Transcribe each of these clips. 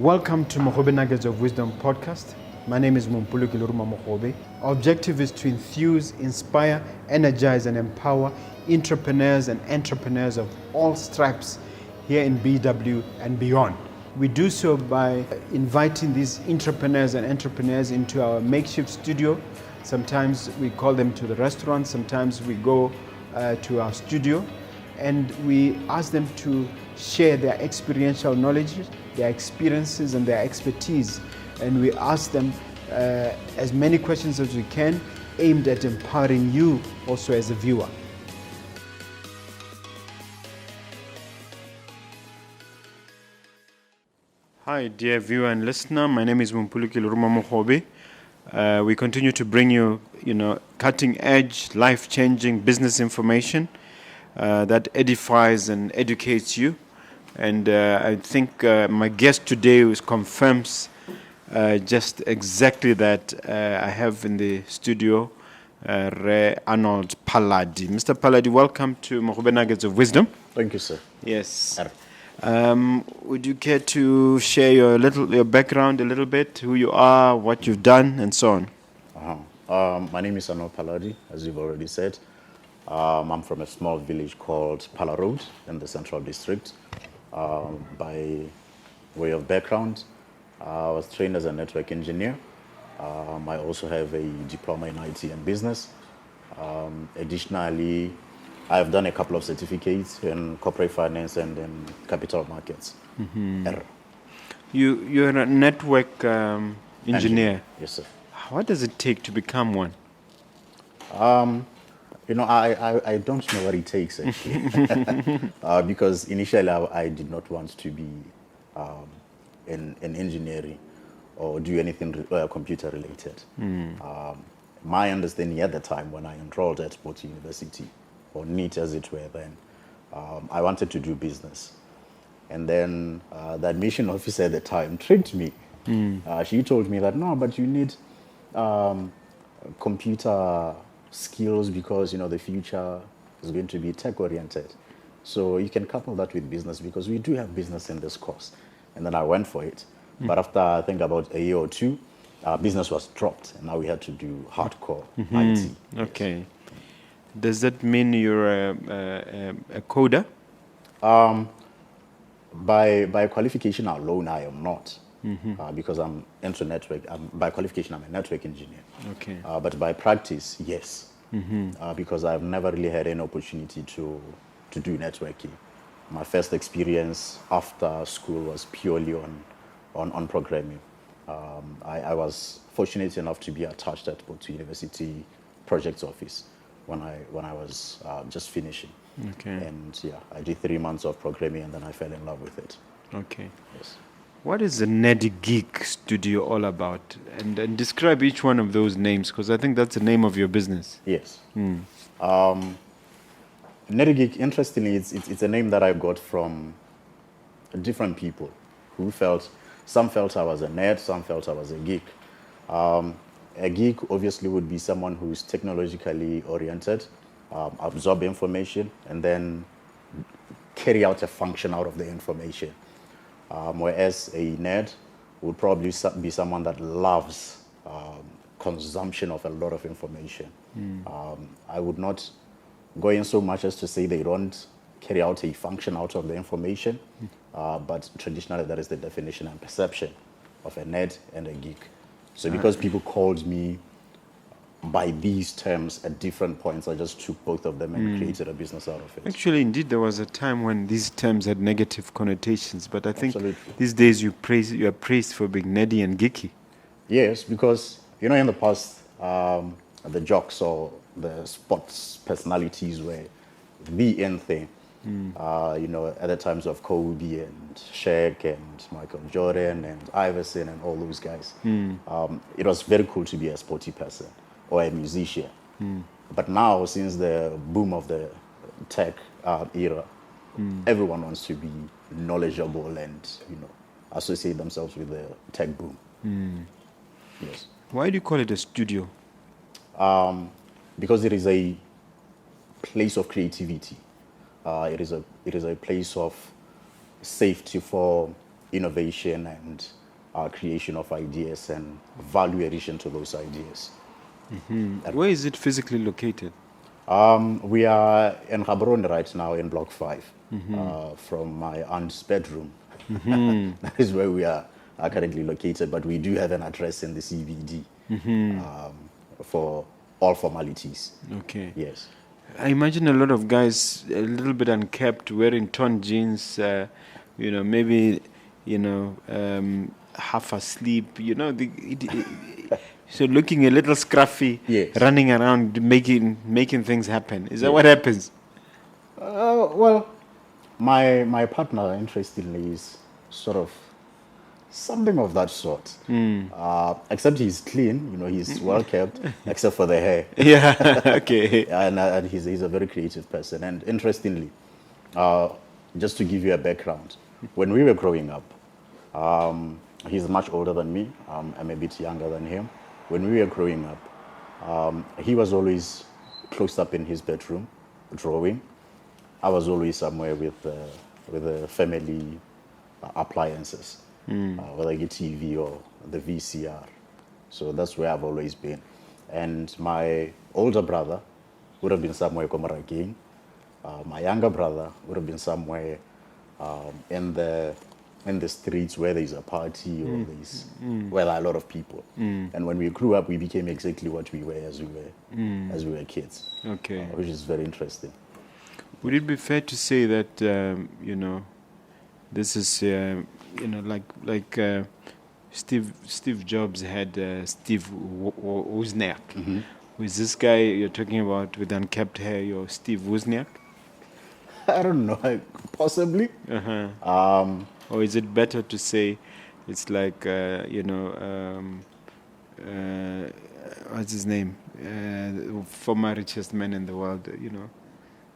Welcome to Mogobe Nuggets of Wisdom podcast. My name is Mompoloki Lerumo Mogobe. Our objective is to enthuse, inspire, energize, and empower entrepreneurs and entrepreneurs of all stripes here in BW and beyond. We do so by inviting these entrepreneurs and entrepreneurs into our makeshift studio. Sometimes we call them to the restaurant, sometimes we go to our studio, and we ask them to share their experiential knowledge, their experiences, and their expertise. And we ask them as many questions as we can, aimed at empowering you also as a viewer. Hi, dear viewer and listener. My name is Mompoloki Lerumo Mogobe. We continue to bring you, cutting-edge, life-changing business information that edifies and educates you. And I think my guest today confirms just exactly that. I have in the studio Arnold Phaladi. Mr. Phaladi, welcome to Mogobe Nuggets of Wisdom. Thank you, sir. Yes. Would you care to share your background a little bit, who you are, what you've done, and so on? My name is Arnold Phaladi, as you've already said. I'm from a small village called Pala Road in the Central District. By way of background, I was trained as a network engineer. I also have a diploma in IT and business. Additionally, I've done a couple of certificates in corporate finance and in capital markets. Mm-hmm. You're a network engineer. Yes, sir. What does it take to become one? I don't know what it takes, actually. Because initially I did not want to be in engineering or do anything computer related. My understanding at the time when I enrolled at Botswana University, or NEET as it were then, I wanted to do business. And then the admission officer at the time tricked me. She told me that, no, but you need computer skills because the future is going to be tech oriented, so you can couple that with business because we do have business in this course. And then I went for it, but after I think about a year or two, business was dropped and now we had to do hardcore IT. Okay. Yes. Does that mean you're a coder? By qualification alone I am not. Because I'm into network. By qualification, I'm a network engineer. Okay. But by practice, yes. Because I've never really had an opportunity to do networking. My first experience after school was purely on programming. I was fortunate enough to be attached at Botswana University projects office when I was just finishing. Okay. And I did 3 months of programming and then I fell in love with it. Okay. Yes. What is the Geeks Studio all about? And describe each one of those names, because I think that's the name of your business. Yes. Geek, interestingly, it's a name that I got from different people who some felt I was a nerd, some felt I was a geek. A geek obviously would be someone who's technologically oriented, absorb information, and then carry out a function out of the information. Whereas a nerd would probably be someone that loves consumption of a lot of information. I would not go in so much as to say they don't carry out a function out of the information, but traditionally that is the definition and perception of a nerd and a geek. So because people called me by these terms at different points, I just took both of them and created a business out of it. Actually, indeed, there was a time when these terms had negative connotations, but I think Absolutely. These days you are praised for being nerdy and geeky. Yes, because in the past, the jocks or the sports personalities were the end thing. At the times of Kobe and Shaq and Michael Jordan and Iverson and all those guys, it was very cool to be a sporty person or a musician. But now, since the boom of the tech era, everyone wants to be knowledgeable and associate themselves with the tech boom. Yes. Why do you call it a studio? Because it is a place of creativity. It is a place of safety for innovation and creation of ideas and value addition to those ideas. Where is it physically located? We are in Gaborone right now in Block 5, from my aunt's bedroom. That is where we are currently located, but we do have an address in the CBD for all formalities. Okay. Yes. I imagine a lot of guys a little bit unkept, wearing torn jeans, maybe, half asleep, so looking a little scruffy, Yes. running around making things happen. Is that what happens? Well, my partner, interestingly, is sort of something of that sort. Except he's clean, he's well kept, except for the hair. Yeah, okay. And he's a very creative person. And interestingly, just to give you a background, when we were growing up, he's much older than me. I'm a bit younger than him. When we were growing up, he was always closed up in his bedroom, drawing. I was always somewhere with the family appliances, whether it's TV or the VCR. So that's where I've always been. And my older brother would have been somewhere Komaraking. My younger brother would have been somewhere in the streets where there's a party or there's where there are a lot of people. And when we grew up, we became exactly what we were as we were kids. Okay. Which is very interesting. Would it be fair to say that this is like Steve Jobs had Steve Wozniak? Was this guy you're talking about with unkept hair your Steve Wozniak? I don't know, possibly. Or is it better to say it's like what's his name? Former richest man in the world.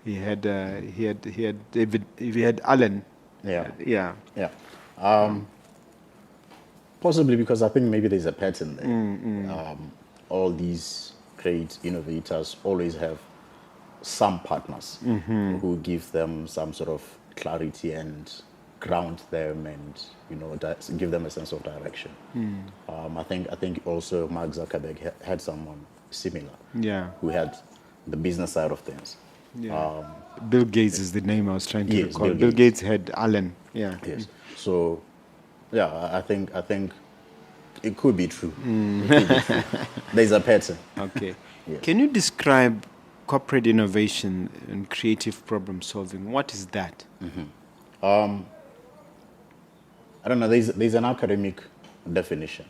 He had David. He had Allen. Yeah. Possibly because I think maybe there's a pattern there. All these great innovators always have some partners who give them some sort of clarity and ground them and give them a sense of direction. I think also Mark Zuckerberg had someone similar. Yeah. Who had the business side of things. Yeah. Bill Gates is the name I was trying to Yes, recall. Bill Gates had Allen. Yeah. Yes. So, yeah, I think it could be true. It could be true. There's a pattern. Okay. Yes. Can you describe corporate innovation and creative problem solving? What is that? I don't know. There's an academic definition,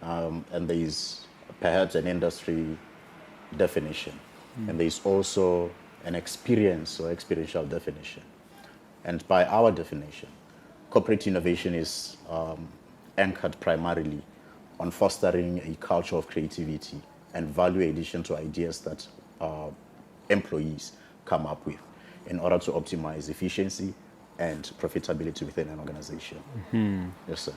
and there's perhaps an industry definition, and there's also an experience or experiential definition. And by our definition, corporate innovation is anchored primarily on fostering a culture of creativity and value addition to ideas that employees come up with in order to optimize efficiency and profitability within an organization. Yes, sir.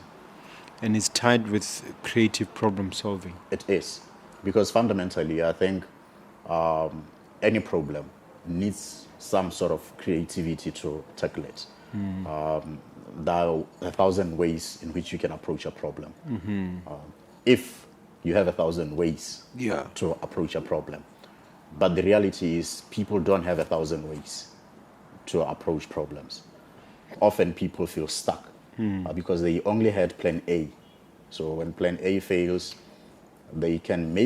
And it's tied with creative problem solving. It is. Because fundamentally, I think any problem needs some sort of creativity to tackle it. There are 1,000 ways in which you can approach a problem. If you have 1,000 ways to approach a problem, but the reality is people don't have 1,000 ways to approach problems. Often people feel stuck because they only had plan A. So when plan A fails, they can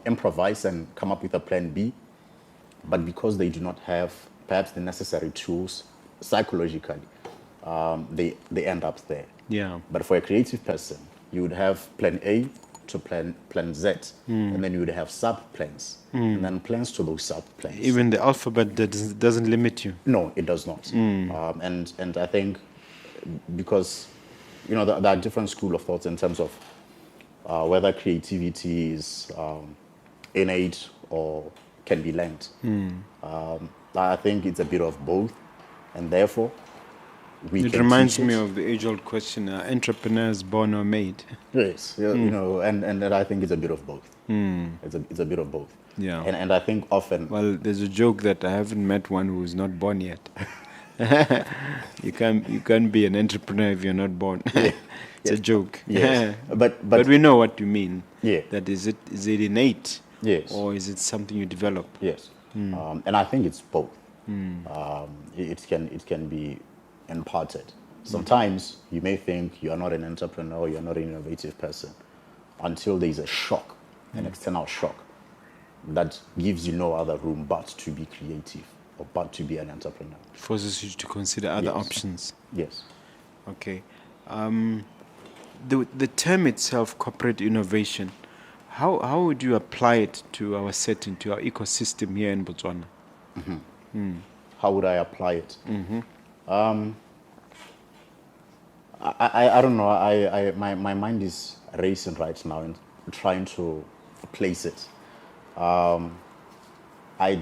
improvise and come up with a plan B. But because they do not have perhaps the necessary tools psychologically, they end up there. Yeah. But for a creative person, you would have plan A to plan Z, and then you would have sub-plans, and then plans to those sub-plans. Even the alphabet doesn't limit you. No, it does not. And I think because, there are different school of thoughts in terms of whether creativity is innate or can be learned. I think it's a bit of both, and therefore it reminds me of the age-old question: entrepreneurs born or made? Yes, and I think it's a bit of both. It's a bit of both. Yeah. And I think often. Well, there's a joke that I haven't met one who's not born yet. You can't be an entrepreneur if you're not born. Yeah. It's a joke. Yes. But But we know what you mean. Yeah. That is it innate? Yes. Or is it something you develop? Yes. And I think it's both. It can be imparted. Sometimes you may think you are not an entrepreneur, you're not an innovative person, until there is a shock, an external shock, that gives you no other room but to be creative or but to be an entrepreneur. Forces you to consider other options. Yes. Okay. The term itself, corporate innovation, how would you apply it to our setting, to our ecosystem here in Botswana? How would I apply it? I don't know. My mind is racing right now and trying to place it. I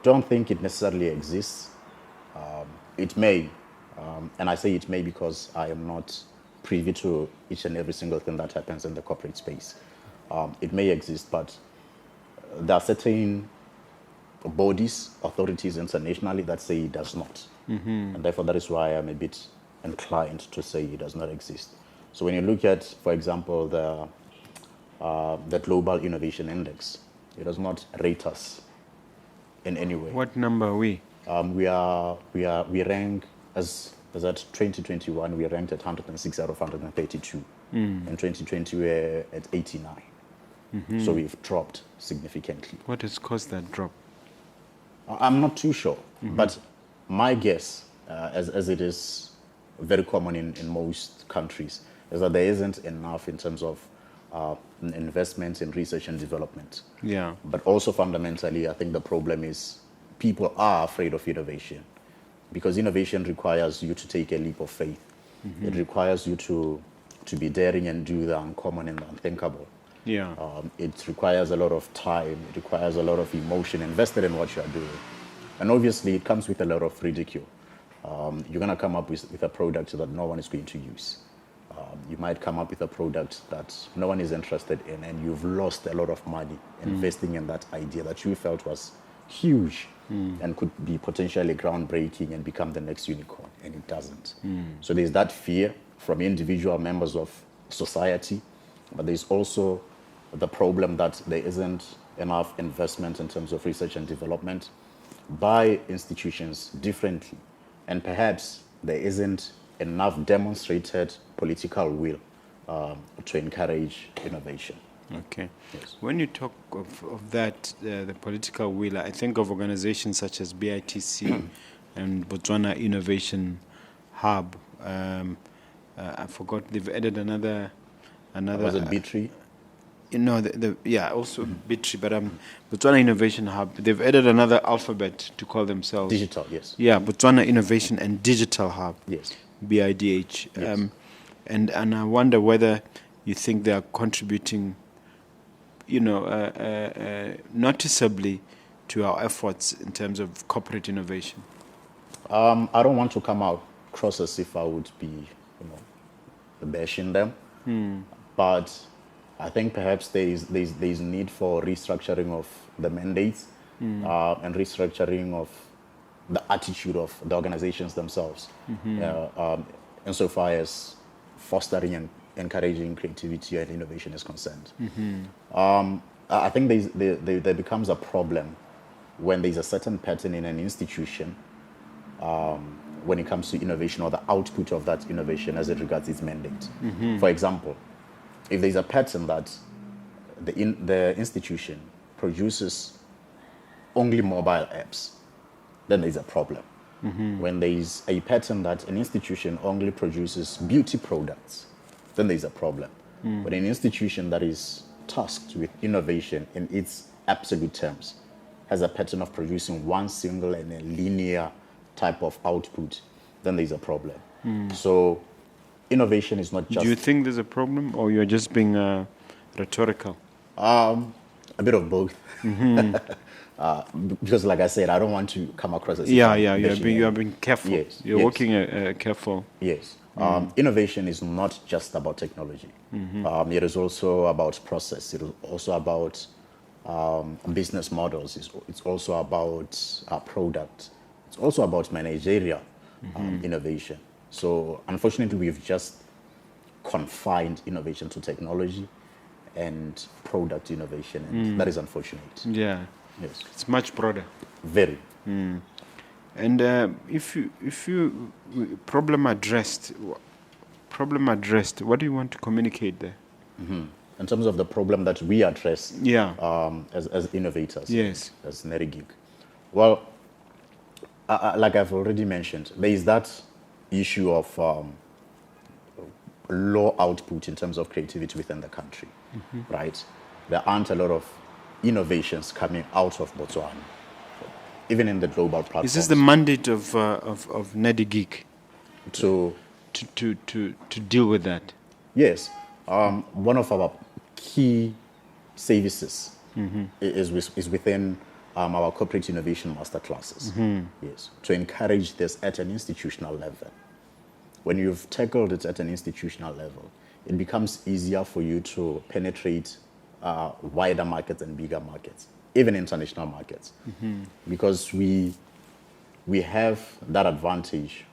don't think it necessarily exists. It may, and I say it may because I am not privy to each and every single thing that happens in the corporate space. It may exist, but there are certain bodies, authorities internationally that say it does not. And therefore, that is why I'm a bit inclined to say it does not exist. So when you look at, for example, the Global Innovation Index, it does not rate us in any way. What number are we? We rank as at 2021, we ranked at 106 out of 132. In 2020, we're at 89. So we've dropped significantly. What has caused that drop? I'm not too sure, but my guess, as it is very common in most countries, is that there isn't enough in terms of investments in research and development. Yeah. But also fundamentally, I think the problem is people are afraid of innovation, because innovation requires you to take a leap of faith. It requires you to be daring and do the uncommon and the unthinkable. Yeah. It requires a lot of time. It requires a lot of emotion invested in what you are doing. And obviously, it comes with a lot of ridicule. You're going to come up with a product that no one is going to use. You might come up with a product that no one is interested in, and you've lost a lot of money investing in that idea that you felt was huge and could be potentially groundbreaking and become the next unicorn, and it doesn't. So there's that fear from individual members of society, but there's also the problem that there isn't enough investment in terms of research and development by institutions differently, and perhaps there isn't enough demonstrated political will to encourage innovation. Okay. Yes. When you talk of that, the political will, I think of organizations such as BITC and Botswana Innovation Hub. I forgot, they've added another. Was it B3? Also BITRI, but Botswana Innovation Hub, they've added another alphabet to call themselves. Digital, yes. Yeah, Botswana Innovation and Digital Hub. Yes. BIDH. Yes. And I wonder whether you think they are contributing, noticeably to our efforts in terms of corporate innovation. I don't want to come out across as if I would be, bashing them, but I think perhaps there's need for restructuring of the mandates and restructuring of the attitude of the organizations themselves, insofar as fostering and encouraging creativity and innovation is concerned. I think there becomes a problem when there's a certain pattern in an institution when it comes to innovation or the output of that innovation as it regards its mandate. For example, if there's a pattern that the institution produces only mobile apps, then there's a problem. When there's a pattern that an institution only produces beauty products, then there's a problem. But an institution that is tasked with innovation in its absolute terms has a pattern of producing one single and a linear type of output, then there's a problem. So innovation is not just... Do you think there's a problem, or you're just being rhetorical? A bit of both. Because like I said, I don't want to come across as... You're being careful. Yes. You're working careful. Yes. Innovation is not just about technology. It is also about process. It is also about business models. It's also about product. It's also about managerial innovation. So unfortunately, we've just confined innovation to technology and product innovation, and that is unfortunate. Yeah. Yes. It's much broader. Very. And if you problem addressed, what do you want to communicate there? In terms of the problem that we address Yeah. as innovators, Yes. as NeriGeek. Well, like I've already mentioned, there is that issue of low output in terms of creativity within the country, right? There aren't a lot of innovations coming out of Botswana, even in the global platforms. Is this the mandate of NeriGeek to to deal with that? Yes, one of our key services is within our corporate innovation masterclasses. Yes, to encourage this at an institutional level. When you've tackled it at an institutional level, it becomes easier for you to penetrate wider markets and bigger markets, even international markets, because we have that advantage.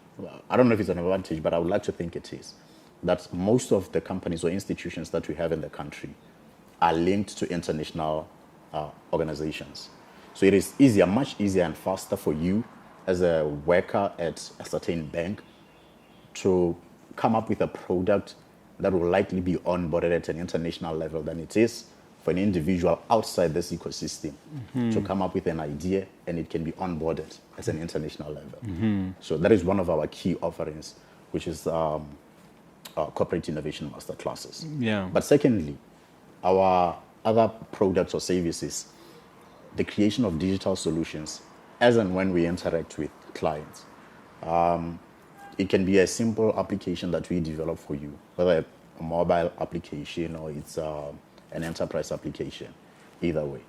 I don't know if it's an advantage, but I would like to think it is, that most of the companies or institutions that we have in the country are linked to international organizations. So it is easier, much easier and faster for you as a worker at a certain bank to come up with a product that will likely be onboarded at an international level than it is for an individual outside this ecosystem to come up with an idea and it can be onboarded at an international level. So that is one of our key offerings, which is corporate innovation masterclasses. Yeah. But secondly, our other products or services, the creation of digital solutions as and when we interact with clients. It can be a simple application that we develop for you, whether a mobile application or it's an enterprise application, either way.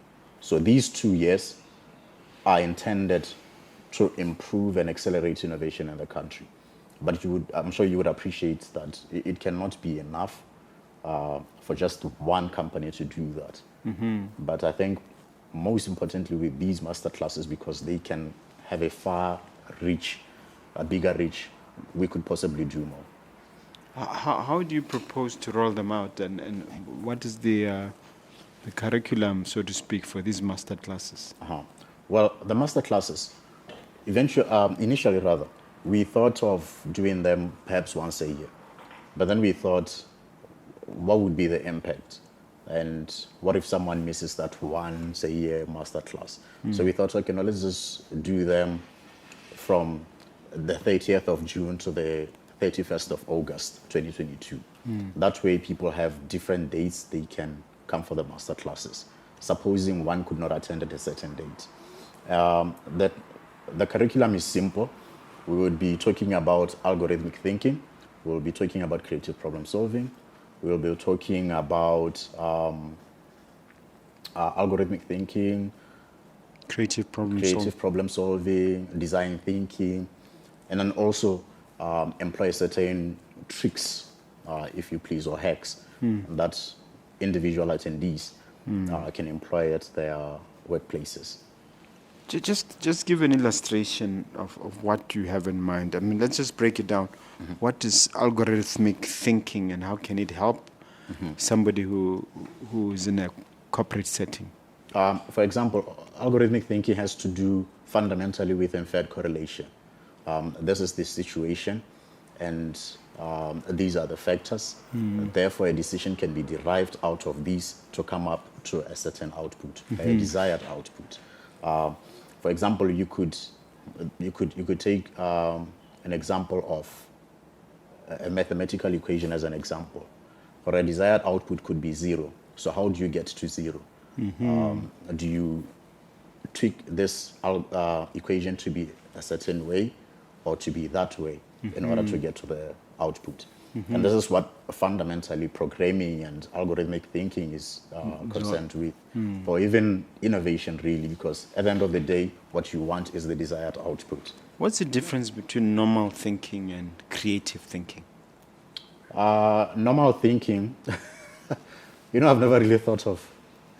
So these 2 years are intended to improve and accelerate innovation in the country. But I'm sure you would appreciate that it cannot be enough for just one company to do that. But I think most importantly with these masterclasses, because they can have a bigger reach, we could possibly do more. How do you propose to roll them out, and what is the curriculum, so to speak, for these master classes? Well, the master classes, initially, we thought of doing them perhaps once a year. But then we thought, what would be the impact? And what if someone misses that once a year master class? So we thought, okay, now let's just do them from the 30th of June to the 31st of August, 2022. That way people have different dates they can come for the master classes. Supposing one could not attend at a certain date. The curriculum is simple. We would be talking about algorithmic thinking. We'll be talking about creative problem solving. We'll be talking about algorithmic thinking, Creative problem solving, design thinking, and then also employ certain tricks, if you please, or hacks that individual attendees can employ at their workplaces. Just give an illustration of what you have in mind. I mean, let's just break it down. What is algorithmic thinking, and how can it help somebody who is in a corporate setting? For example, algorithmic thinking has to do fundamentally with inferred correlation. This is the situation, and these are the factors. Therefore, a decision can be derived out of these to come up to a certain output, a desired output. For example, you could take an example of a mathematical equation as an example. For a desired output could be 0. So how do you get to 0? Do you tweak this equation to be a certain way or to be that way in order to get to the output? And this is what fundamentally programming and algorithmic thinking is concerned with, or even innovation really, because at the end of the day, what you want is the desired output. What's the difference between normal thinking and creative thinking? Normal thinking, I've never really thought of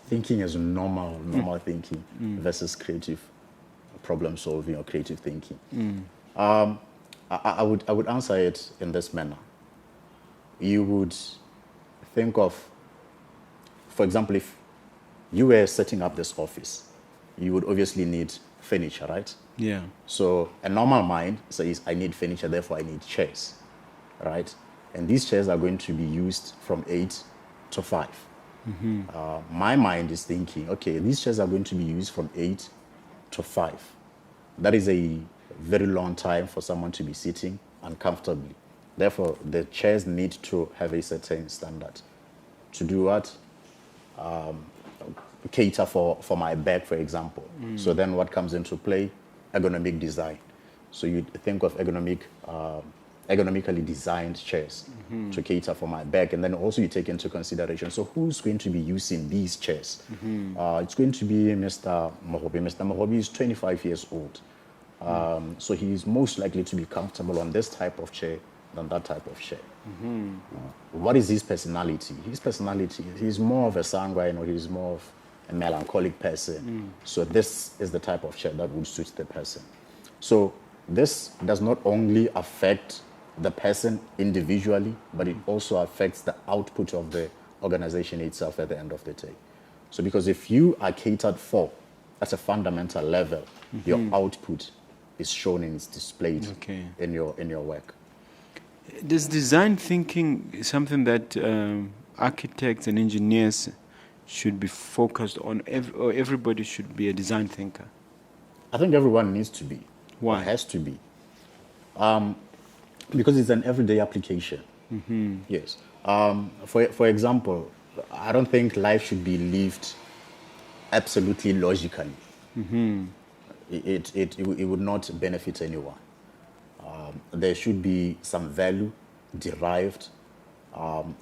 thinking as normal thinking versus creative problem solving or creative thinking. I would answer it in this manner. You would think of, for example, if you were setting up this office, you would obviously need furniture, right? Yeah. So a normal mind says, I need furniture, therefore I need chairs, right? And these chairs are going to be used from 8 to 5. My mind is thinking, okay, these chairs are going to be used from 8 to 5. That is a very long time for someone to be sitting uncomfortably. Therefore, the chairs need to have a certain standard. To do what? Cater for my back, for example. So then what comes into play? Ergonomic design. So you think of ergonomically designed chairs to cater for my back. And then also you take into consideration, so who's going to be using these chairs? It's going to be Mr. Mogobe. Mr. Mogobe is 25 years old. So he's most likely to be comfortable on this type of chair than that type of chair. What is his personality? His personality, he's more of a sanguine, or he's more of a melancholic person. So this is the type of chair that would suit the person. So this does not only affect the person individually, but it also affects the output of the organization itself at the end of the day. So because if you are catered for at a fundamental level, your output is shown and is displayed in your work. Does design thinking something that architects and engineers should be focused on, or everybody should be a design thinker? I think everyone needs to be. Why? Or has to be. Because it's an everyday application. Yes. For example, I don't think life should be lived absolutely logically. It would not benefit anyone. There should be some value derived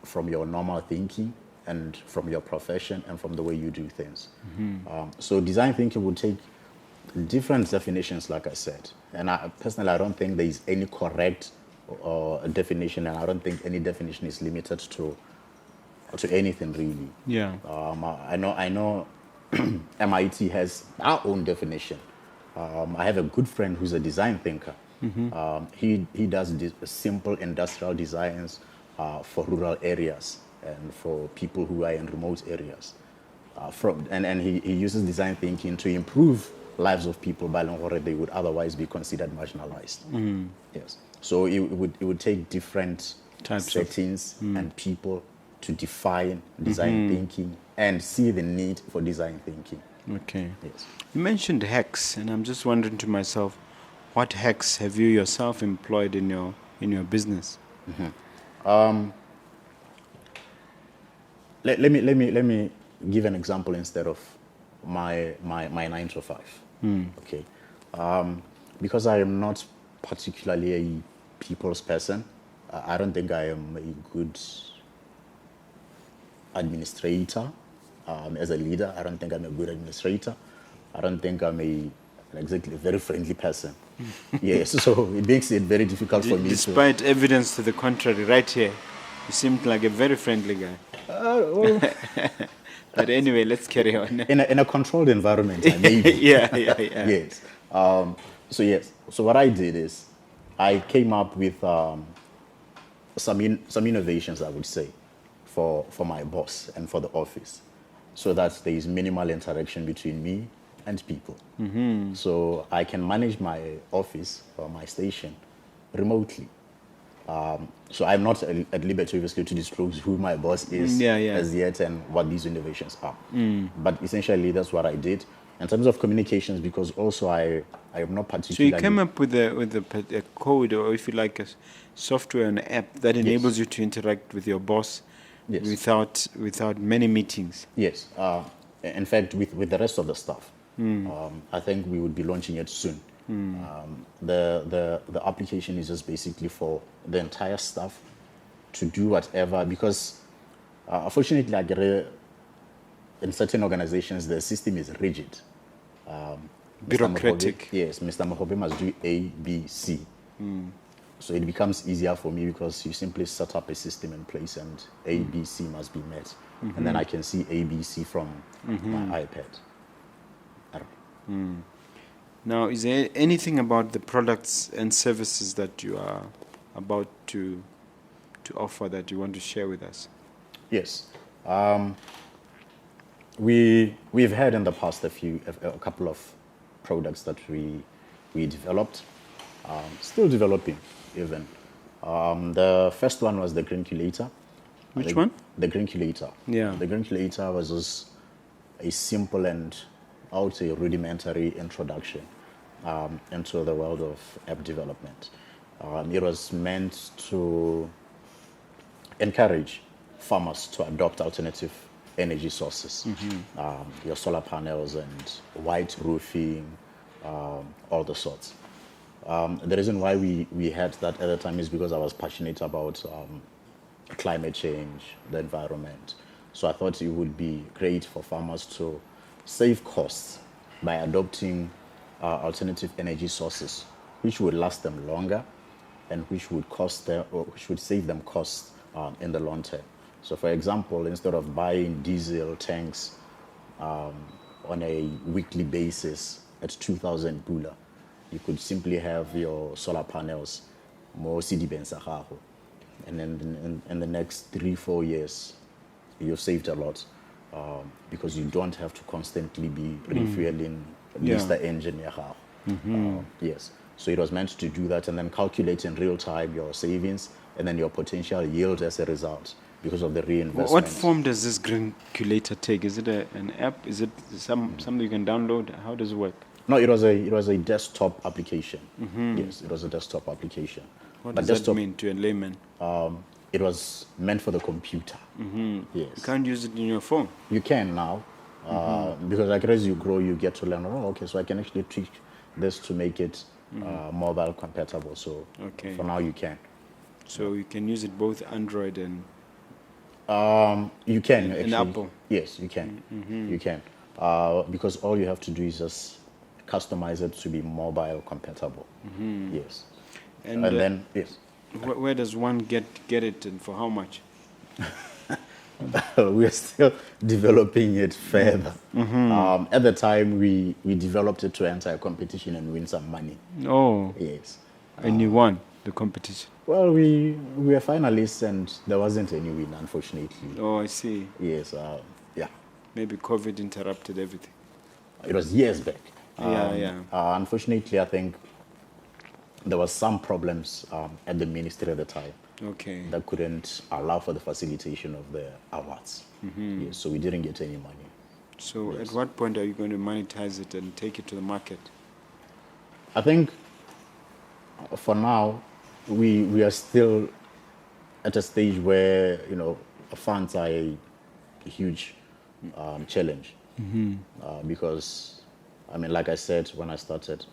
from your normal thinking and from your profession and from the way you do things. So design thinking would take different definitions, like I said. And personally, I don't think there is any correct definition, and I don't think any definition is limited to anything really. Yeah. I know MIT has our own definition. I have a good friend who's a design thinker. He does simple industrial designs for rural areas and for people who are in remote areas. And he uses design thinking to improve lives of people by long they would otherwise be considered marginalized. Yes. So it would take different Types settings and people to define design thinking and see the need for design thinking. Okay. Yes. You mentioned hacks, and I'm just wondering to myself, what hacks have you yourself employed in your business? Let me give an example instead of my 9 to 5. Okay. Because I am not particularly a people's person, I don't think I am a good administrator. As a leader, I don't think I'm a good administrator. I don't think I'm exactly a very friendly person. Yes, so it makes it very difficult for me. Despite evidence to the contrary, right here, you seem like a very friendly guy. But anyway, let's carry on. In a controlled environment, I may be. yeah. Yes. So what I did is I came up with some innovations, I would say, for my boss and for the office, so that there is minimal interaction between me and people. So I can manage my office or my station remotely. So I'm not at liberty, obviously, to disclose who my boss is as yet and what these innovations are. But essentially, that's what I did. In terms of communications, because also I am not particularly... So you came up with a code, or if you like, a software, an app that enables you to interact with your boss without many meetings. Yes. In fact, with the rest of the stuff. I think we would be launching it soon. The application is just basically for the entire staff to do whatever, because unfortunately, like, in certain organizations, the system is rigid. Bureaucratic. Mr. Mogobe must do A, B, C. So it becomes easier for me because you simply set up a system in place and A, B, C must be met. And then I can see A, B, C from my iPad. Now, is there anything about the products and services that you are about to offer that you want to share with us? Yes. We've had in the past a couple of products that we developed, still developing even. The first one was the Grinculator. Which one? The Grinculator. Yeah. The Grinculator was just a simple and, I would say, rudimentary introduction into the world of app development. It was meant to encourage farmers to adopt alternative energy sources, your solar panels and white roofing, all the sorts. The reason why we had that at the time is because I was passionate about climate change, the environment. So I thought it would be great for farmers to save costs by adopting alternative energy sources, which would last them longer and which would save them costs in the long term. So for example, instead of buying diesel tanks on a weekly basis at 2,000 pula, you could simply have your solar panels more CD bensahaho. And then in the next 3-4 years, you've saved a lot because you don't have to constantly be refueling the engine. Yes. So it was meant to do that and then calculate in real time your savings and then your potential yield as a result because of the reinvestment. What form does this Grinculator take? Is it an app? Is it something you can download? How does it work? No, it was a desktop application. Yes, it was a desktop application. What does that mean to a layman? It was meant for the computer. Yes. You can't use it in your phone. You can now, because like as you grow, you get to learn. Oh, okay, so I can actually tweak this to make it mobile compatible. So for now, you can. So you can use it both Android and you can actually. and Apple. Yes, you can. You can because all you have to do is just customize it to be mobile compatible. Yes. And then yes. Where does one get it and for how much? We're still developing it further. At the time, we developed it to enter a competition and win some money. Oh. Yes. And you won the competition? Well, we were finalists and there wasn't any win, unfortunately. Oh, I see. Yes, yeah. Maybe COVID interrupted everything. It was years back. Yeah. Unfortunately, I think there was some problems at the ministry at the time. Okay. That couldn't allow for the facilitation of the awards. Yes, so we didn't get any money. So at what point are you going to monetize it and take it to the market? I think for now, we are still at a stage where, funds are a huge challenge. Because, like I said when I started,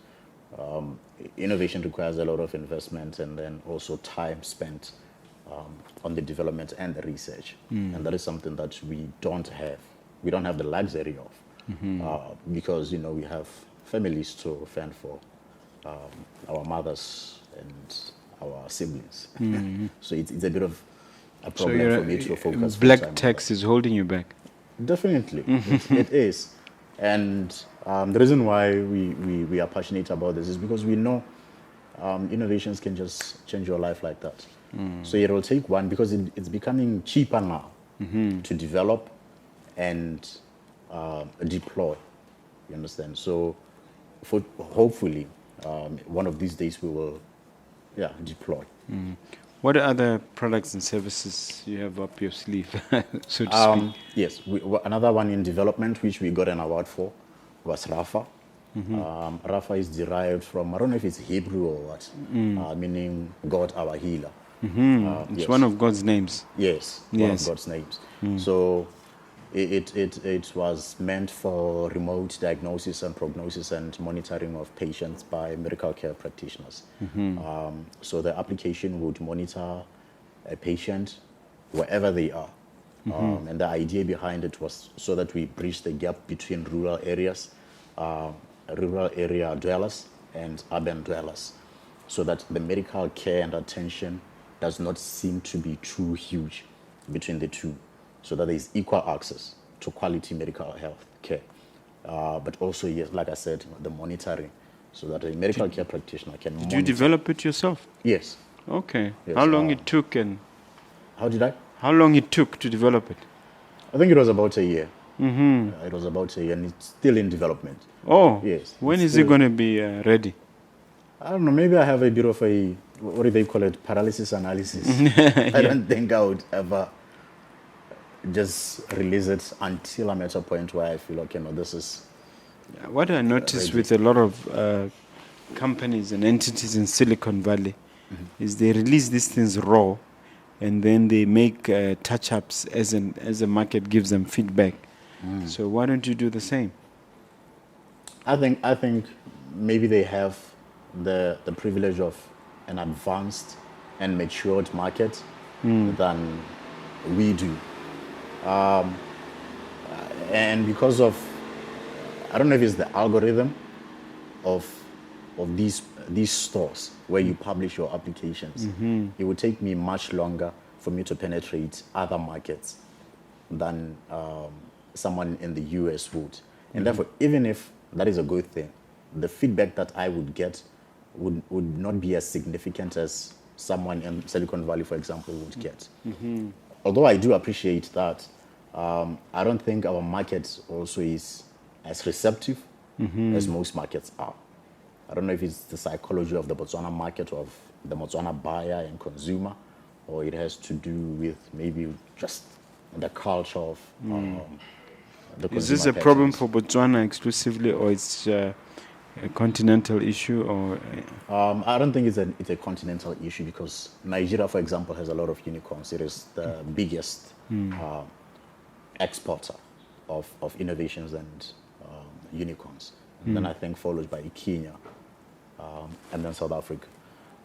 innovation requires a lot of investment and then also time spent on the development and the research. And that is something that we don't have. We don't have the luxury of because, we have families to fend for, our mothers and our siblings. So it's a bit of a problem for me to focus. Black tax is holding you back. Definitely, it is. And the reason why we are passionate about this is because we know innovations can just change your life like that. So it will take one because it's becoming cheaper now to develop and deploy. You understand? So hopefully one of these days we will deploy. What other products and services you have up your sleeve, so to speak? Yes, another one in development which we got an award for was Rafa. Rafa is derived from, I don't know if it's Hebrew or what, meaning God our healer. It's one of God's names. Yes, one of God's names. So it was meant for remote diagnosis and prognosis and monitoring of patients by medical care practitioners. So the application would monitor a patient wherever they are. And the idea behind it was so that we bridge the gap between rural area dwellers and urban dwellers, so that the medical care and attention does not seem to be too huge between the two, so that there is equal access to quality medical health care. But also, yes, like I said, the monitoring so that a medical care practitioner can Did you develop it yourself? Yes. Okay. Yes, How long it took and How did I? how long it took to develop it? I think it was about a year. It was about a year, and it's still in development. Oh, Yes. when it's is still- it going to be ready? I don't know. Maybe I have a bit of a, what do they call it, paralysis analysis. I don't think I would ever just release it until I'm at a point where I feel, okay, no, this is... What I noticed ready. with a lot of companies and entities in Silicon Valley is they release these things raw, and then they make touch-ups as the market gives them feedback. So why don't you do the same? I think maybe they have the privilege of an advanced and matured market than we do. And because of, I don't know if it's the algorithm of these stores where you publish your applications, it would take me much longer for me to penetrate other markets than someone in the US would. And therefore, even if that is a good thing, the feedback that I would get would not be as significant as someone in Silicon Valley, for example, would get. Although I do appreciate that, I don't think our market also is as receptive as most markets are. I don't know if it's the psychology of the Botswana market, or of the Botswana buyer and consumer, or it has to do with maybe just the culture of the consumer. Is this a problem patterns. for Botswana exclusively, or it's a continental issue? Or I don't think it's a continental issue, because Nigeria, for example, has a lot of unicorns. It is the biggest exporter of innovations and unicorns. And then I think followed by Kenya, and then South Africa.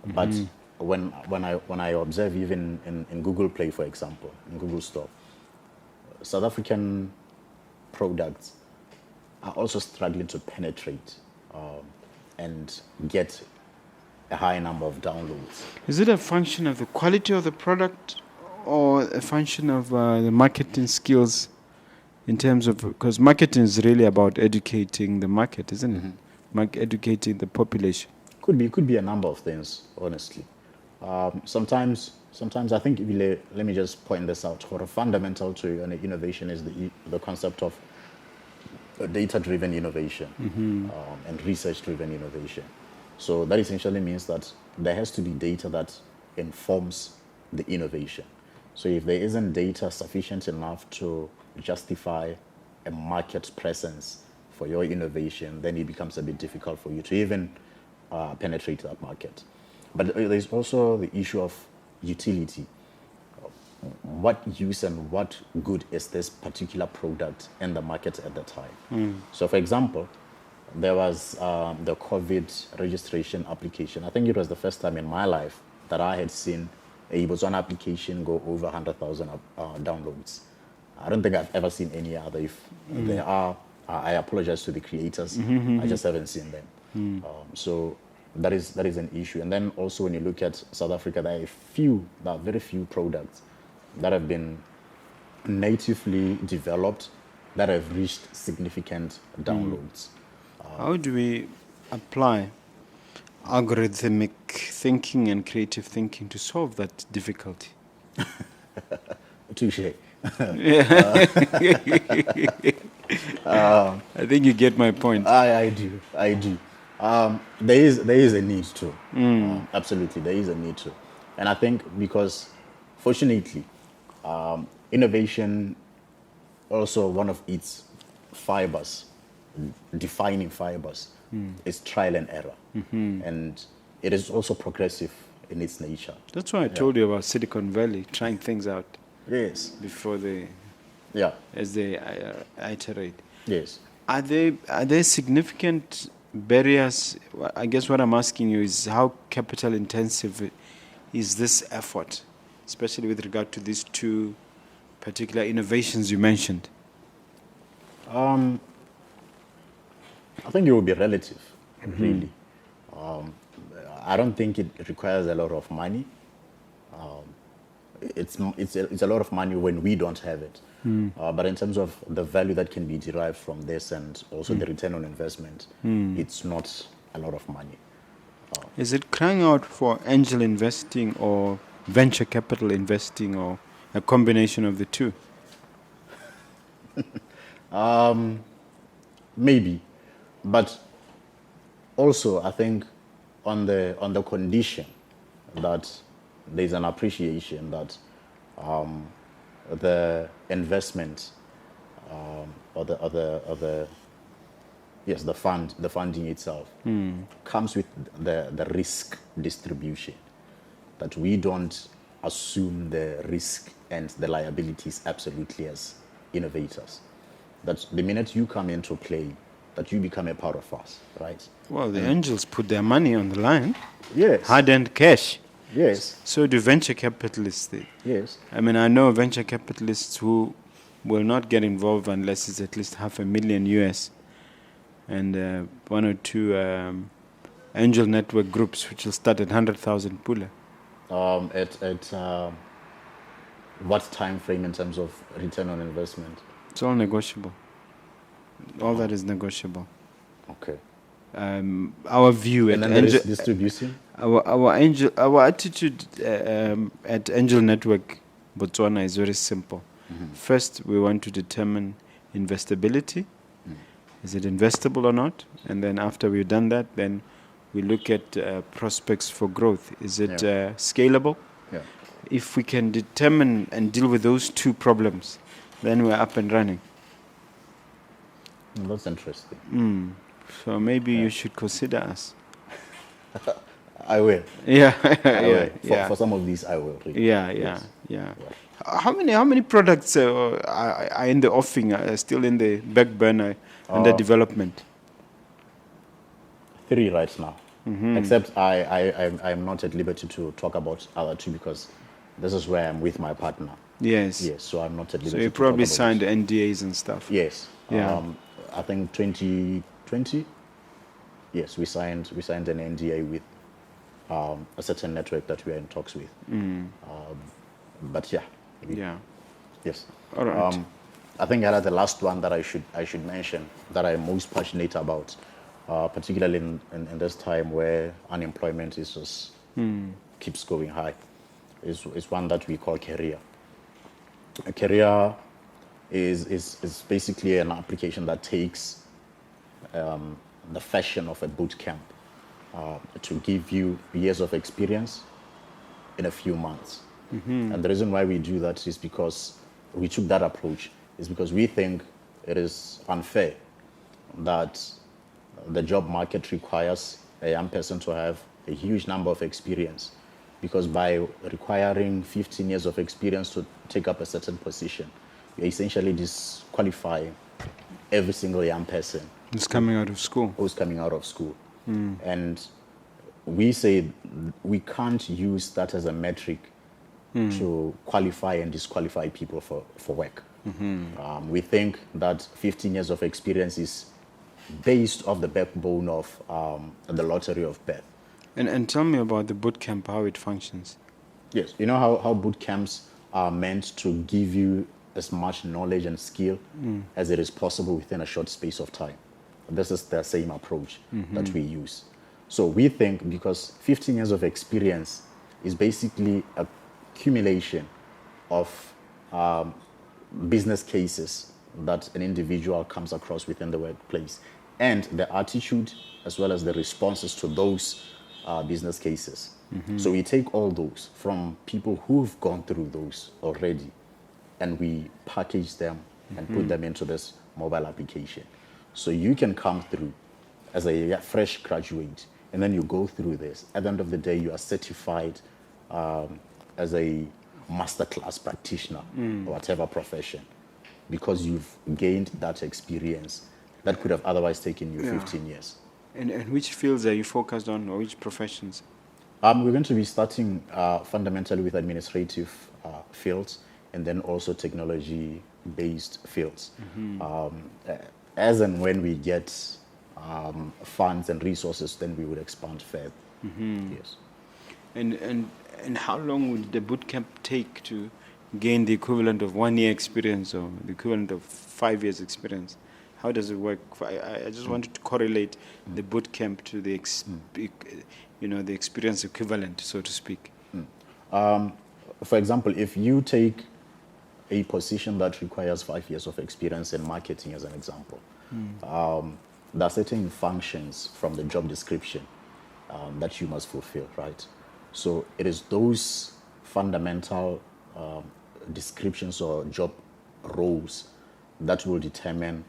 But when I observe even in Google Play, for example, in Google Store, South African products are also struggling to penetrate and get a high number of downloads. is it a function of the quality of the product, or a function of the marketing skills? In terms of, because marketing is really about educating the market, isn't it? Educating the population. Could be a number of things, honestly. Sometimes I think, if you let me just point this out. What fundamental to an innovation is the concept of data-driven innovation and research-driven innovation. So that essentially means that there has to be data that informs the innovation. So if there isn't data sufficient enough to justify a market presence for your innovation, then it becomes a bit difficult for you to even penetrate that market. But there's also the issue of utility. What use and what good is this particular product in the market at the time? So, for example, there was the COVID registration application. I think it was the first time in my life that I had seen a Botswana application go over 100,000 downloads. I don't think I've ever seen any other. If there are, I apologize to the creators. I just haven't seen them. So that is an issue. And then also, when you look at South Africa, there are very few products that have been natively developed that have reached significant downloads. How do we apply algorithmic thinking and creative thinking to solve that difficulty? Touche. I think you get my point. I do. There is a need to. Absolutely, there is a need to. And I think because, fortunately, innovation, also one of its fibers, defining fibers, is trial and error. And it is also progressive in its nature. That's why I told you about Silicon Valley, trying things out Yes. before they, as they iterate. Yes. Are there significant barriers? I guess what I'm asking you is, how capital intensive is this effort, especially with regard to these two particular innovations you mentioned? I think it will be relative, really. I don't think it requires a lot of money. It's a lot of money when we don't have it. But in terms of the value that can be derived from this, and also the return on investment, it's not a lot of money. Is it crying out for angel investing or venture capital investing or a combination of the two? Maybe, but also I think on the condition that there's an appreciation that the investment or the yes, the funding itself comes with the risk distribution, that we don't assume the risk and the liabilities absolutely as innovators. That the minute you come into play, that you become a part of us, right? Well, the angels put their money on the line, Yes. hard-earned cash. Yes. So do venture capitalists. Yes. I mean, I know venture capitalists who will not get involved unless it's at least $500,000 US, and one or two angel network groups which will start at 100,000 pula. At what time frame in terms of return on investment? It's all negotiable. All that is negotiable. Okay. Our view And at then the angel, risk distribution? our attitude at Angel Network Botswana is very simple. First, we want to determine investability. Is it investable or not? And then after we've done that, then we look at prospects for growth. Is it scalable? Yeah. If we can determine and deal with those two problems, then we're up and running. That's interesting. So maybe you should consider us. I will. Yeah, I will. yeah. For some of these, I will. Really. Yeah. Yes. How many products are in the offing, are still in the back burner under development? 3 right now. Except I'm not at liberty to talk about other 2 because this is where I'm with my partner. Yes. Yes, so I'm not at liberty So you to probably talk about signed NDAs and stuff. Yes. Yeah. I think 2020. Yes, we signed an NDA with a certain network that we are in talks with. But yeah. Yeah. Yes. All right. I think that the last one that I should mention that I'm most passionate about, particularly in this time where unemployment is just keeps going high, is one that we call career. A career is basically an application that takes the fashion of a boot camp to give you years of experience in a few months. And the reason why we do that is because we took that approach is because we think it is unfair that the job market requires a young person to have a huge number of experience, because by requiring 15 years of experience to take up a certain position, you're essentially disqualifying every single young person It's coming out of school. who's coming out of school. And we say we can't use that as a metric to qualify and disqualify people for work. We think that 15 years of experience is based off the backbone of the lottery of birth. And tell me about the boot camp, how it functions. Yes, you know how boot camps are meant to give you as much knowledge and skill as it is possible within a short space of time. This is the same approach that we use. So we think because 15 years of experience is basically a accumulation of business cases that an individual comes across within the workplace, and the attitude as well as the responses to those business cases. So we take all those from people who've gone through those already, and we package them and put them into this mobile application. So you can come through as a fresh graduate, and then you go through this. At the end of the day, you are certified as a masterclass practitioner or whatever profession, because you've gained that experience that could have otherwise taken you 15 years. And which fields are you focused on, or which professions? We're going to be starting fundamentally with administrative fields, and then also technology-based fields. As and when we get funds and resources, then we would expand further. Yes. And how long would the boot camp take to gain the equivalent of 1 year experience or the equivalent of 5 years experience? How does it work? I just wanted to correlate the boot camp to the the experience equivalent, so to speak. For example, if you take a position that requires 5 years of experience in marketing, as an example, there are certain functions from the job description that you must fulfill, right? So it is those fundamental descriptions or job roles that will determine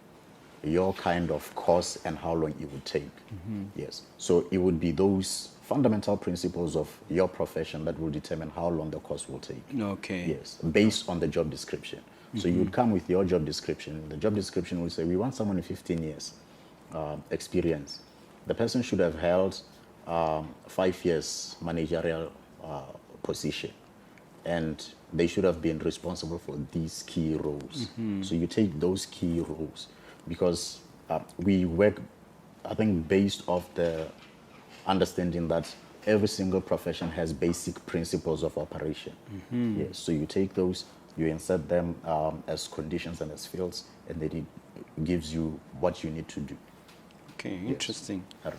your kind of course and how long it would take. Yes. So it would be those fundamental principles of your profession that will determine how long the course will take. Okay. Yes, based on the job description. So you would come with your job description. The job description will say, we want someone with 15 years experience. The person should have held 5 years managerial position, and they should have been responsible for these key roles. So you take those key roles, because we work, I think, based off the understanding that every single profession has basic principles of operation. Yes, so you take those, you insert them as conditions and as fields, and then it gives you what you need to do. Okay, interesting. Yes.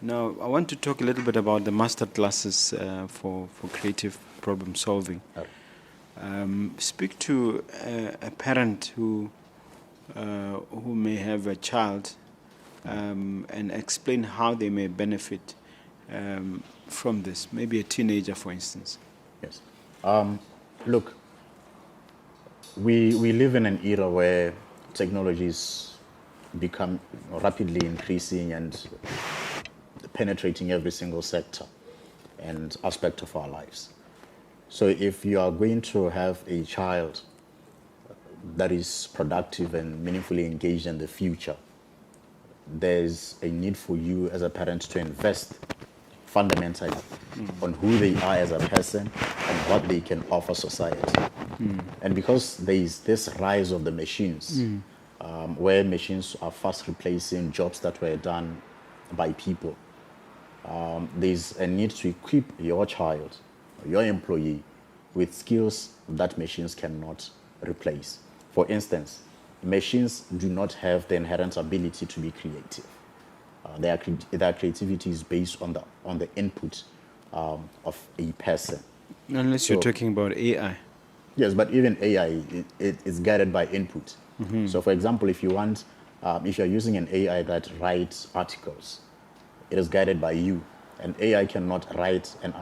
Now, I want to talk a little bit about the master classes for creative problem solving. Speak to a parent who may have a child and explain how they may benefit from this. Maybe a teenager, for instance. Yes. Look, we live in an era where technologies become rapidly increasing and penetrating every single sector and aspect of our lives. So if you are going to have a child that is productive and meaningfully engaged in the future, there's a need for you as a parent to invest fundamentally on who they are as a person and what they can offer society. And because there is this rise of the machines, where machines are fast replacing jobs that were done by people, there's a need to equip your child, your employee, with skills that machines cannot replace. For instance, machines do not have the inherent ability to be creative. Their creativity is based on the input of a person. Unless you're talking about AI. Yes, but even AI it is guided by input. So, for example, if you're using an AI that writes articles, it is guided by you. And AI cannot write an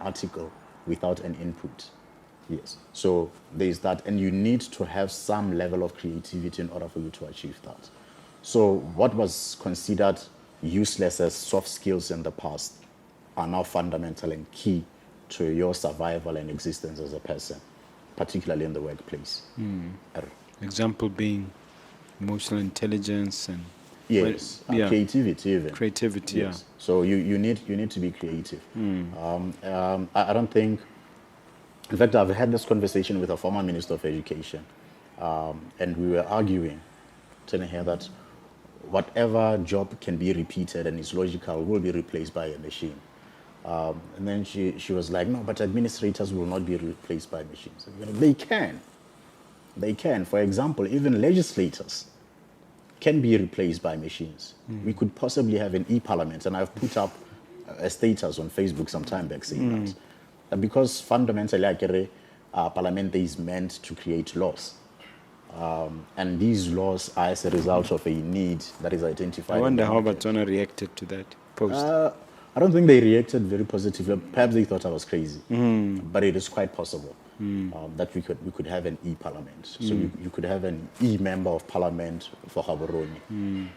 article without an input. Yes. So there's that, and you need to have some level of creativity in order for you to achieve that. So what was considered useless as soft skills in the past are now fundamental and key to your survival and existence as a person, particularly in the workplace. Example being emotional intelligence and yes, creativity even. Creativity, yes. So you need to be creative. I don't think. In fact, I've had this conversation with a former Minister of Education, and we were arguing, telling her that whatever job can be repeated and is logical will be replaced by a machine. And then she was like, no, but administrators will not be replaced by machines. They can. They can. For example, even legislators can be replaced by machines. We could possibly have an e-parliament, and I've put up a status on Facebook some time back saying that. Because fundamentally, parliament is meant to create laws. And these laws are as a result of a need that is identified. I wonder how Botswana reacted to that post. I don't think they reacted very positively. Perhaps they thought I was crazy. But it is quite possible that we could have an e-parliament. So you could have an e-member of parliament for Gaborone.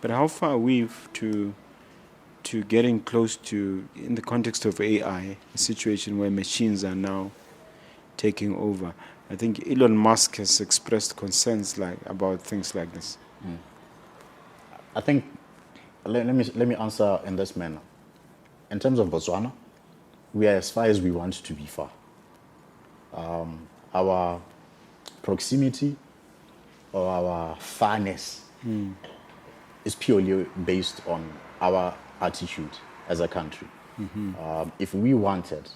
But how far are we to getting close to, in the context of AI, a situation where machines are now taking over? I think Elon Musk has expressed concerns about things like this. I think, let me answer in this manner. In terms of Botswana, we are as far as we want to be far. Our proximity or our farness is purely based on our attitude as a country. If we wanted,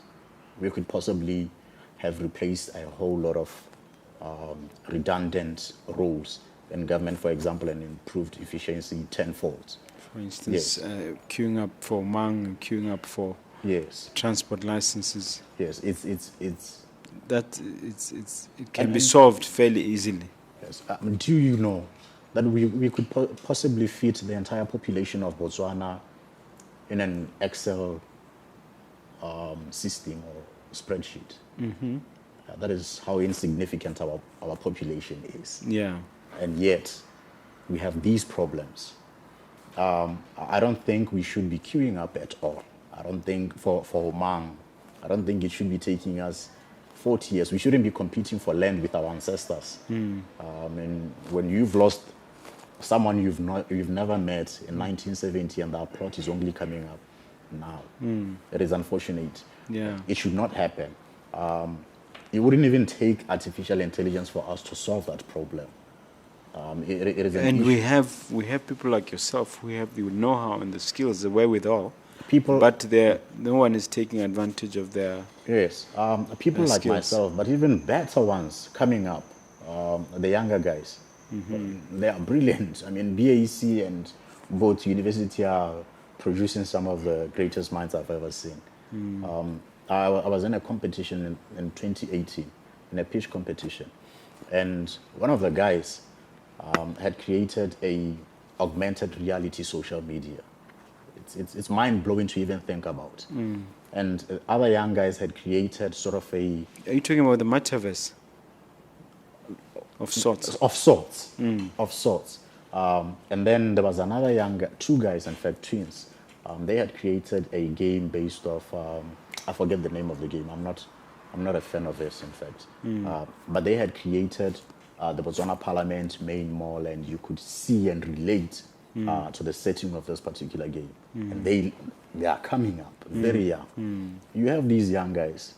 we could possibly have replaced a whole lot of redundant roles in government, for example, and improved efficiency tenfold. For instance, queuing up for Mang, queuing up for Yes. transport licenses. Yes, it can be solved fairly easily. Yes. Do you know that we could possibly fit the entire population of Botswana in an Excel system or spreadsheet? Mm-hmm. That is how insignificant our population is. Yeah. And yet, we have these problems. I don't think we should be queuing up at all. I don't think for Mang, I don't think it should be taking us 40 years. We shouldn't be competing for land with our ancestors. And when you've lost someone you've never met in 1970 and that plot is only coming up now, it is unfortunate. Yeah. It should not happen. It wouldn't even take artificial intelligence for us to solve that problem. It is an and issue. we have people like yourself who have the know-how and the skills, the wherewithal. People, but no one is taking advantage of their. Yes, people like skills. myself, but even better ones coming up, the younger guys. They are brilliant. I mean, BAC and both university are producing some of the greatest minds I've ever seen. I was in a competition in 2018, in a pitch competition, and one of the guys had created a augmented reality social media. It's mind-blowing to even think about. And other young guys had created sort of a... Are you talking about the metaverse? Of sorts? Of sorts. Of sorts. And then there was another two guys, in fact, twins. They had created a game based off... I forget the name of the game. I'm not a fan of this, in fact. But they had created the Botswana Parliament main mall, and you could see and relate to the setting of this particular game. And they are coming up very young. You have these young guys.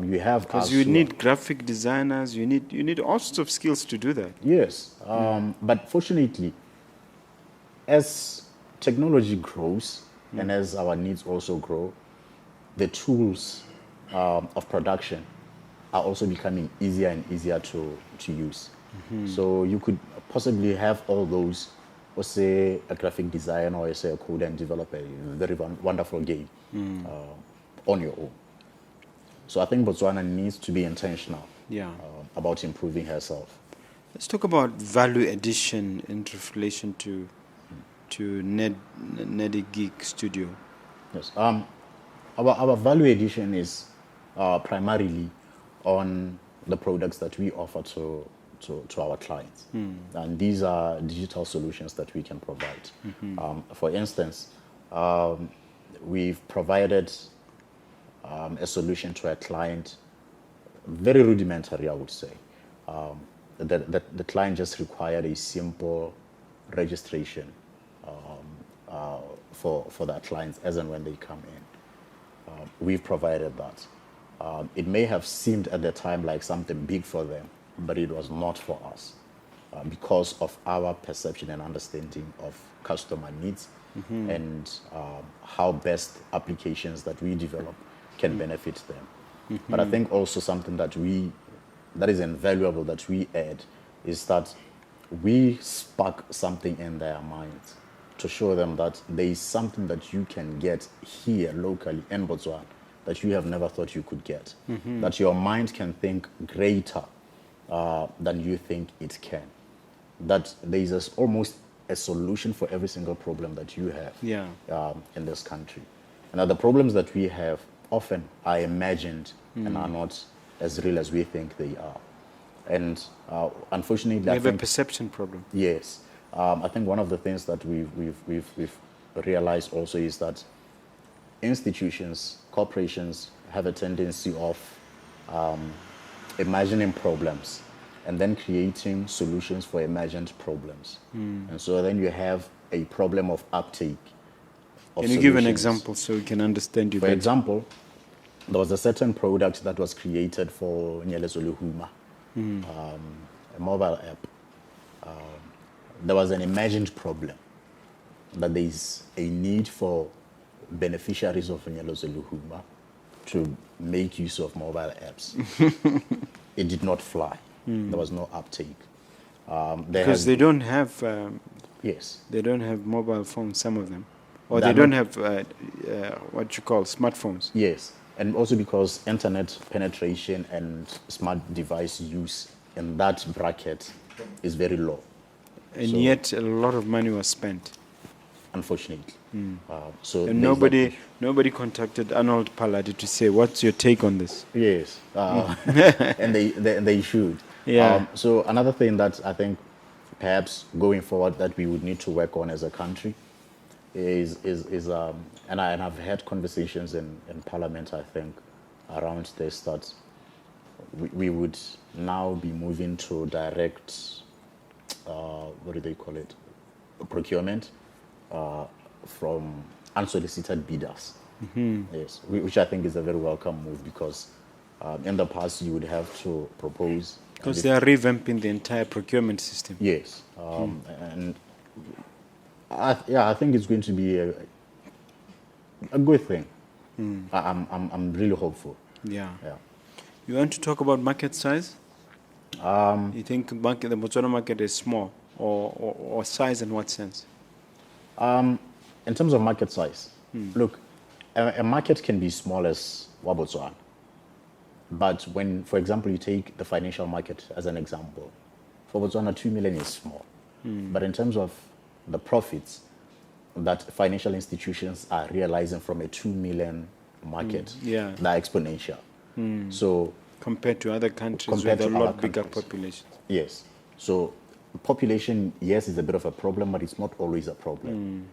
You have because you need graphic designers. You need all sorts of skills to do that. Yes, but fortunately, as technology grows and as our needs also grow, the tools of production are also becoming easier and easier to use. So you could possibly have all those, or say a graphic designer, or say a coder and develop a very wonderful game on your own. So I think Botswana needs to be intentional about improving herself. Let's talk about value addition in relation to Nedi Geeks Studio. Yes. Our value addition is primarily on the products that we offer to our clients. And these are digital solutions that we can provide. For instance, we've provided a solution to a client, very rudimentary, I would say. The client just required a simple registration for their clients as and when they come in. We've provided that. It may have seemed at the time like something big for them, but it was not for us because of our perception and understanding of customer needs and how best applications that we develop can benefit them. But I think also something that is invaluable that we add is that we spark something in their minds to show them that there is something that you can get here locally in Botswana that you have never thought you could get. That your mind can think greater than you think it can. That there is almost a solution for every single problem that you have in this country. And that the problems that we have often are imagined and are not as real as we think they are. And unfortunately, we have a perception problem. Yes. I think one of the things that we've realized also is that institutions, corporations have a tendency of imagining problems and then creating solutions for imagined problems. And so then you have a problem of uptake. Can you give an example so we can understand you better? For example, there was a certain product that was created for Lerumo, a mobile app. There was an imagined problem that there is a need for beneficiaries of Lerumo to make use of mobile apps. It did not fly. There was no uptake. Because they don't have yes, they don't have mobile phones, some of them, or They're they don't not- have what you call smartphones. yes, and also because internet penetration and smart device use in that bracket is very low, And So- yet a lot of money was spent. unfortunately. So And there's that issue. nobody contacted Arnold Phaladi to say, what's your take on this? Yes, and they should. Yeah. So another thing that I think perhaps going forward that we would need to work on as a country is and I've had conversations in Parliament, I think, around this, that we would now be moving to direct what do they call it, procurement from unsolicited bidders. Yes, which I think is a very welcome move, because in the past you would have to propose. Because they are revamping the entire procurement system. Yes, and I think it's going to be a good thing. I'm really hopeful. Yeah. Yeah. You want to talk about market size? You think the Botswana market is small, or size in what sense? In terms of market size, look, a market can be small as Botswana. But when, for example, you take the financial market as an example, for Botswana, 2 million is small. But in terms of the profits that financial institutions are realizing from a 2 million market, Yeah. they're exponential. So, Compared to other countries Compared with a to lot other bigger countries. populations. yes. So, population, yes, is a bit of a problem, but it's not always a problem.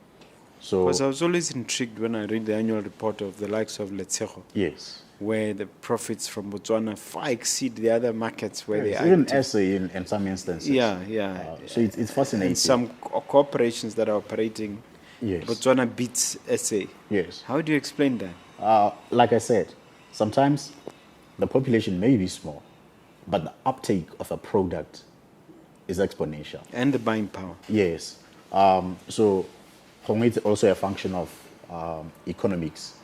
So, Because I was always intrigued when I read the annual report of the likes of Letshego, yes. where the profits from Botswana far exceed the other markets where they Yes, are. even active. SA in some instances. Yeah. So it's fascinating. And some corporations that are operating, Yes. Botswana beats SA. Yes. How do you explain that? Like I said, sometimes the population may be small, but the uptake of a product is exponential. And the buying power. Yes. So for me, it's also a function of economics.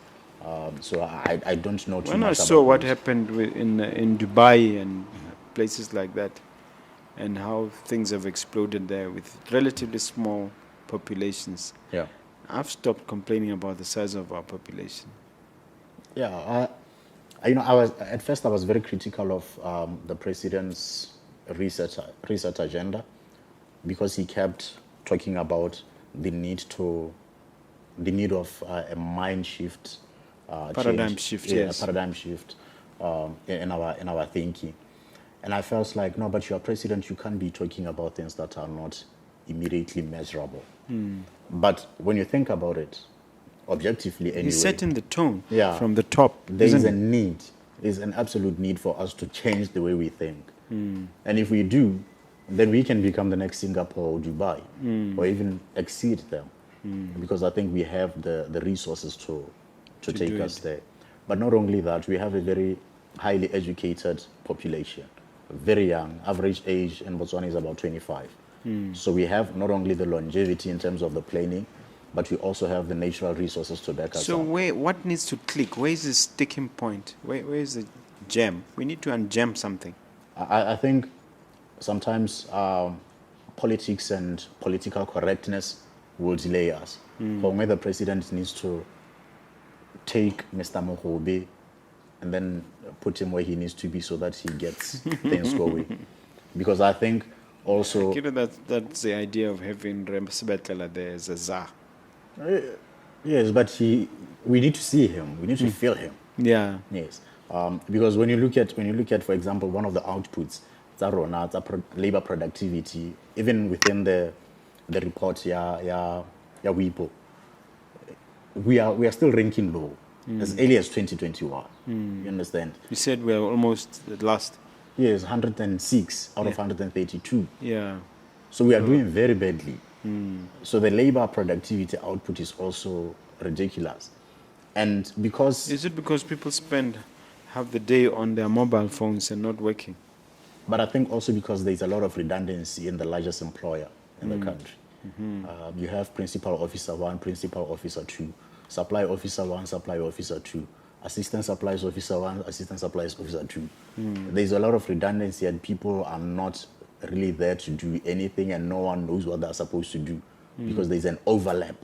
So I don't know too When I much saw about what those. happened in Dubai and places like that, and how things have exploded there with relatively small populations, Yeah. I've stopped complaining about the size of our population. Yeah. I was at first I was very critical of the president's research agenda, because he kept talking about the need of a mind shift, Paradigm change. shift, Yeah, yes. a paradigm shift in our thinking. And I felt like, no, but you're president, you can't be talking about things that are not immediately measurable. But when you think about it, objectively anyway, He's setting the tone Yeah. from the top. there is isn't a it? need, there's an absolute need for us to change the way we think. And if we do, then we can become the next Singapore or Dubai, or even exceed them, because I think we have the resources to take do us it. there. But not only that, we have a very highly educated population, very young. Average age in Botswana is about 25. So we have not only the longevity in terms of the planning, but we also have the natural resources to back us So up. what needs to click? Where is the sticking point? Where is the jam? We need to unjam something. I think sometimes politics and political correctness will delay us. For me, the president needs to take Mr. Mogobe and then put him where he needs to be, so that he gets things going. Because I think also, That's the idea of having Remsbetela there as a czar. yes, but we need to see him, we need to feel him. Yeah. Yes, because when you look at, for example, one of the outputs, labor productivity, even within the report, WIPO, we are still ranking low as early as 2021. You understand? You said we're almost at last. Yes, 106 out of 132. Yeah. So we are doing very badly. So the labor productivity output is also ridiculous, and because Is it because people spend half the day on their mobile phones and not working? But I think also because there's a lot of redundancy in the largest employer in the country. You have principal officer 1, principal officer 2, supply officer 1, supply officer 2, assistant supplies officer 1, assistant supplies officer 2. There's a lot of redundancy, and people are not really there to do anything, and no one knows what they're supposed to do because there's an overlap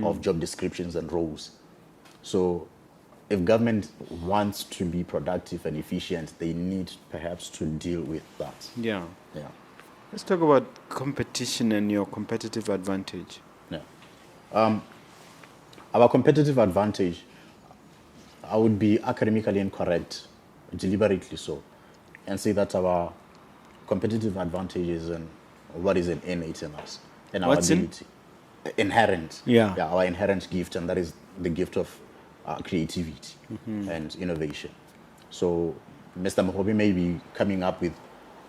of job descriptions and roles. So if government wants to be productive and efficient, they need perhaps to deal with that. Yeah. Yeah. Let's talk about competition and your competitive advantage. Yeah. Our competitive advantage, I would be academically incorrect, deliberately so, and say that our competitive advantage is in what is innate in us and our What's ability. Inherent. Yeah. Our inherent gift, and that is the gift of creativity and innovation. So Mr. Mogobe may be coming up with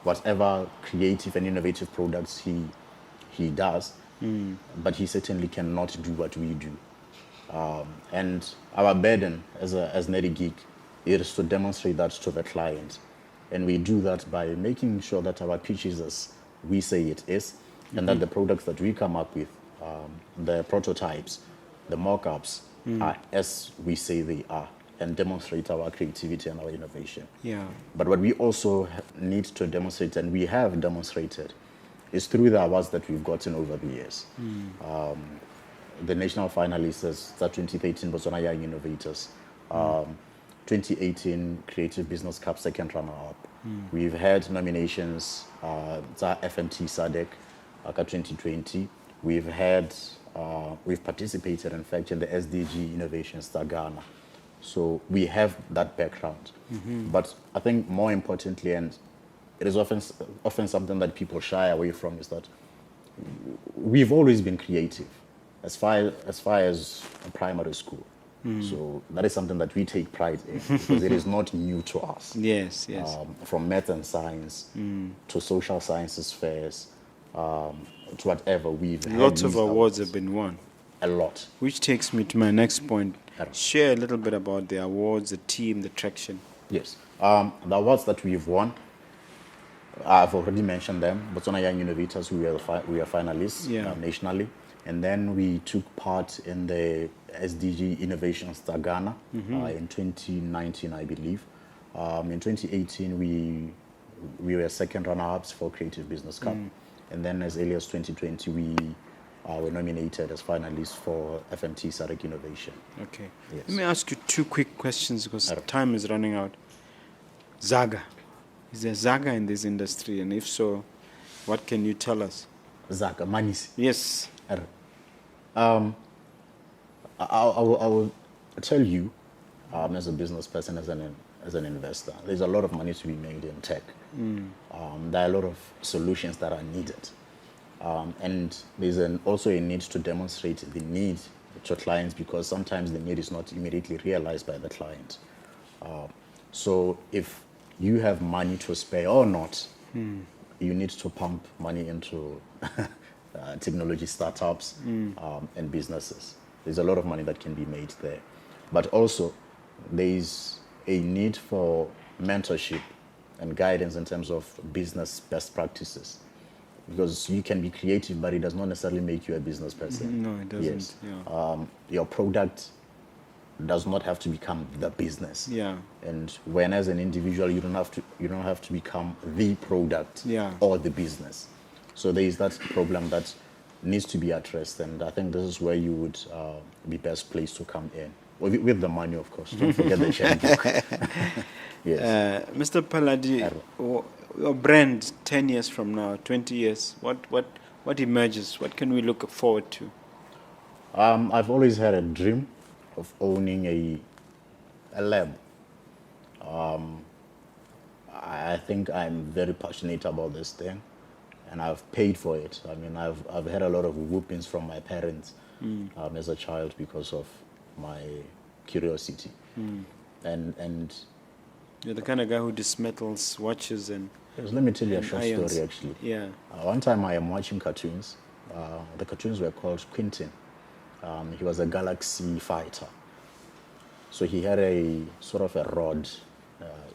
whatever creative and innovative products he does, but he certainly cannot do what we do. And our burden as Neri Geek is to demonstrate that to the client. And we do that by making sure that our pitch is as we say it is, and that the products that we come up with, the prototypes, the mock-ups, are as we say they are, and demonstrate our creativity and our innovation. Yeah. But what we also need to demonstrate, and we have demonstrated, is through the awards that we've gotten over the years. The national finalists is the 2013 Botswana Young Innovators, 2018 Creative Business Cup second runner-up. We've had nominations, the FMT SADC, 2020. We've participated, in fact, in the SDG Innovation Star Ghana. So we have that background. But I think more importantly, and it is often something that people shy away from, is that we've always been creative as far as primary school. So that is something that we take pride in because it is not new to us. Yes, yes. From math and science to social sciences fairs, to whatever, we've had Lots of these awards have been won. A lot. Which takes me to my next point. Share a little bit about the awards, the team, the traction. Yes. The awards that we've won, I've already mentioned them. Botswana Young Innovators, we are finalists nationally. And then we took part in the SDG Innovation Star Ghana in 2019, I believe. In 2018, we were second runner-ups for Creative Business Cup. And then as early as 2020, we were nominated as finalists for FMT SADC Innovation. Okay. Yes. Let me ask you two quick questions because time is running out. Zaga. Is there Zaga in this industry? And if so, what can you tell us? Zaga, Manis. Yes. I will tell you, as a business person, as an investor, there's a lot of money to be made in tech. There are a lot of solutions that are needed. And there's also a need to demonstrate the need to clients because sometimes the need is not immediately realized by the client. So if you have money to spare or not, you need to pump money into technology startups and businesses. There's a lot of money that can be made there. But also, there's a need for mentorship and guidance in terms of business best practices. Because you can be creative, but it does not necessarily make you a business person. No, it doesn't. Yes. Yeah. Your product does not have to become the business. Yeah. And when as an individual, you don't have to become the product or the business. So there is that problem that needs to be addressed, and I think this is where you would be best placed to come in. With the money, of course. Don't forget the checkbook. Yes. Mr. Phaladi, your brand 10 years from now, 20 years, what emerges? What can we look forward to? I've always had a dream of owning a lab. I think I'm very passionate about this thing, and I've paid for it. I mean, I've had a lot of whoopings from my parents as a child because of my curiosity. And you're the kind of guy who dismantles watches and... Yes, let me tell you a short irons. story, actually. Yeah. One time I am watching cartoons. The cartoons were called Quentin. He was a galaxy fighter. So he had a sort of a rod,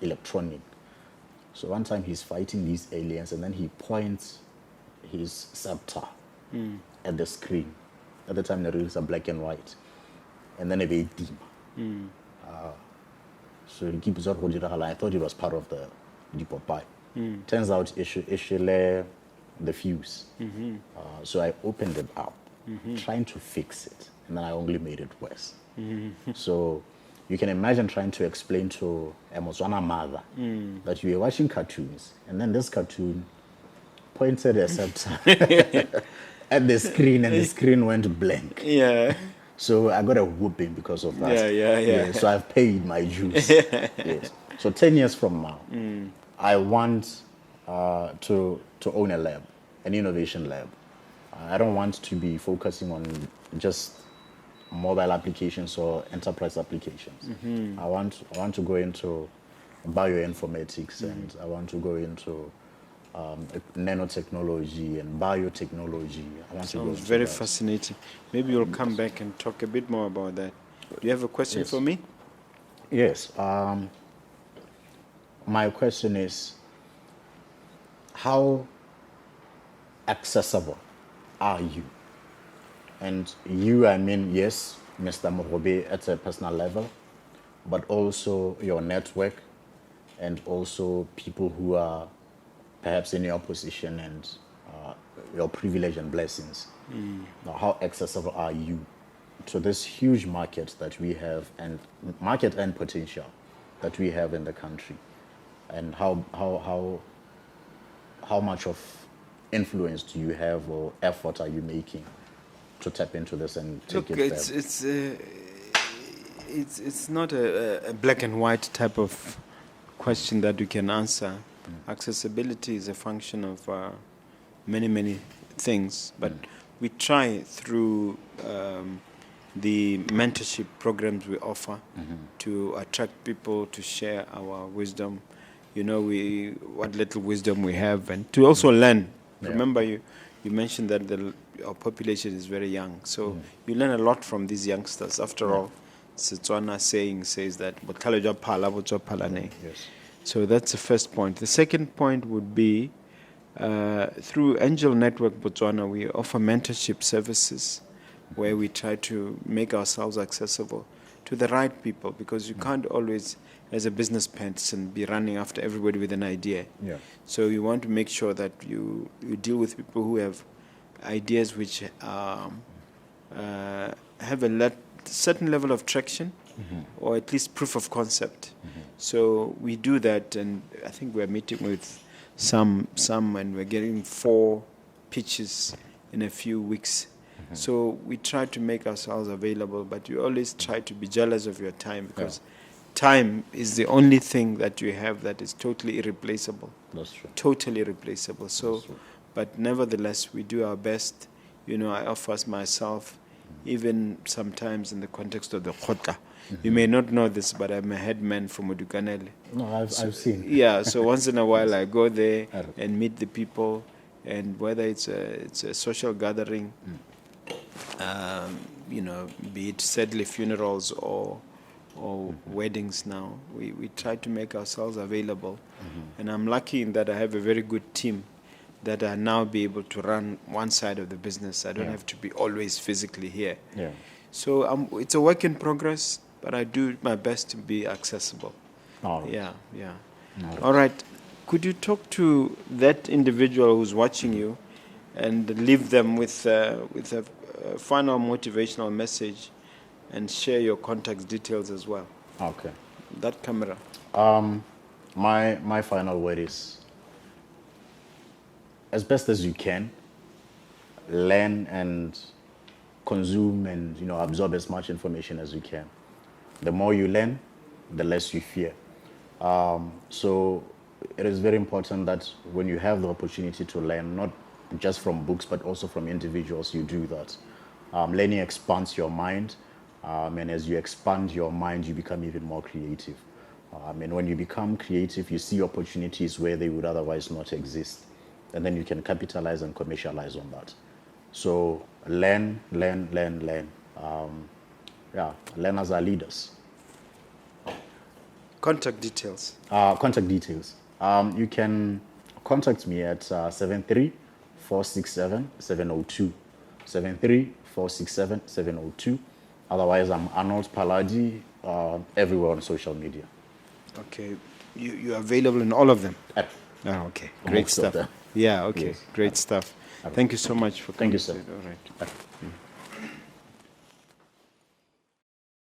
electronic. So one time he's fighting these aliens, and then he points his scepter at the screen. At the time, the reels are black and white. And then a very dim. So he keeps on holding it. I thought it was part of the Popeye. Turns out ishile the fuse. So I opened it up, trying to fix it, and then I only made it worse. So you can imagine trying to explain to a Botswana mother that you were watching cartoons, and then this cartoon pointed a scepter at the screen, and the screen went blank. Yeah. So I got a whooping because of that. Yeah. So I've paid my dues. Yes. So 10 years from now, I want to own a lab, an innovation lab. I don't want to be focusing on just mobile applications or enterprise applications. I want to go into bioinformatics, and I want to go into nanotechnology and biotechnology. I want to go Sounds into very that. fascinating. Maybe you'll come back and talk a bit more about that. Do you have a question Yes. for me? Yes. My question is, how accessible are you? And you, I mean, yes, Mr. Mogobe at a personal level, but also your network and also people who are perhaps in your position and your privilege and blessings. Now, how accessible are you to this huge market that we have, and market and potential that we have in the country? And how much of influence do you have, or effort are you making to tap into this and take Look, it there? it's not a black and white type of question that we can answer. Accessibility is a function of many things, but we try through the mentorship programs we offer to attract people to share our wisdom. You know, what little wisdom we have, and to also learn. Yeah. Remember, you mentioned that our population is very young, so you learn a lot from these youngsters. After all, Setswana saying says that "Botlhale jwa phala bo tswa phalaneng." Yes. So that's the first point. The second point would be through Angel Network Botswana, we offer mentorship services where we try to make ourselves accessible to the right people, because you can't always, as a business person, be running after everybody with an idea. Yeah. So you want to make sure that you deal with people who have ideas which have a certain level of traction, or at least proof of concept. So we do that, and I think we're meeting with some, and we're getting 4 pitches in a few weeks. So we try to make ourselves available, but you always try to be jealous of your time, because time is the only thing that you have that is totally irreplaceable. That's true. Totally irreplaceable. So, That's true. but nevertheless, we do our best. You know, I offer myself, even sometimes in the context of the Khota. You may not know this, but I'm a headman from Odukanele. No, I've seen. Yeah, so once in a while I go there and meet the people, and whether it's a social gathering, you know, be it sadly funerals or weddings now, we try to make ourselves available. And I'm lucky in that I have a very good team that I now be able to run one side of the business. I don't have to be always physically here. Yeah. So it's a work in progress, but I do my best to be accessible. All right. Yeah. All right. Could you talk to that individual who's watching you and leave them with a final motivational message, and share your contact details as well? Okay. That camera. My final word is, as best as you can, learn and consume and absorb as much information as you can. The more you learn, the less you fear. So it is very important that when you have the opportunity to learn, not just from books but also from individuals, you do that. Learning expands your mind, and as you expand your mind, you become even more creative. And when you become creative, you see opportunities where they would otherwise not exist, and then you can capitalize and commercialize on that. So learn. Learners are leaders. Contact details. Contact details. You can contact me at 73-467-702. 73-467-702. Otherwise, I'm Arnold Phaladi, everywhere on social media. Okay. You're available in all of them? Oh, okay. Great Most of stuff. them. Yeah, okay. Yes. Great stuff. Thank you so much for coming. Thank you, sir. All right.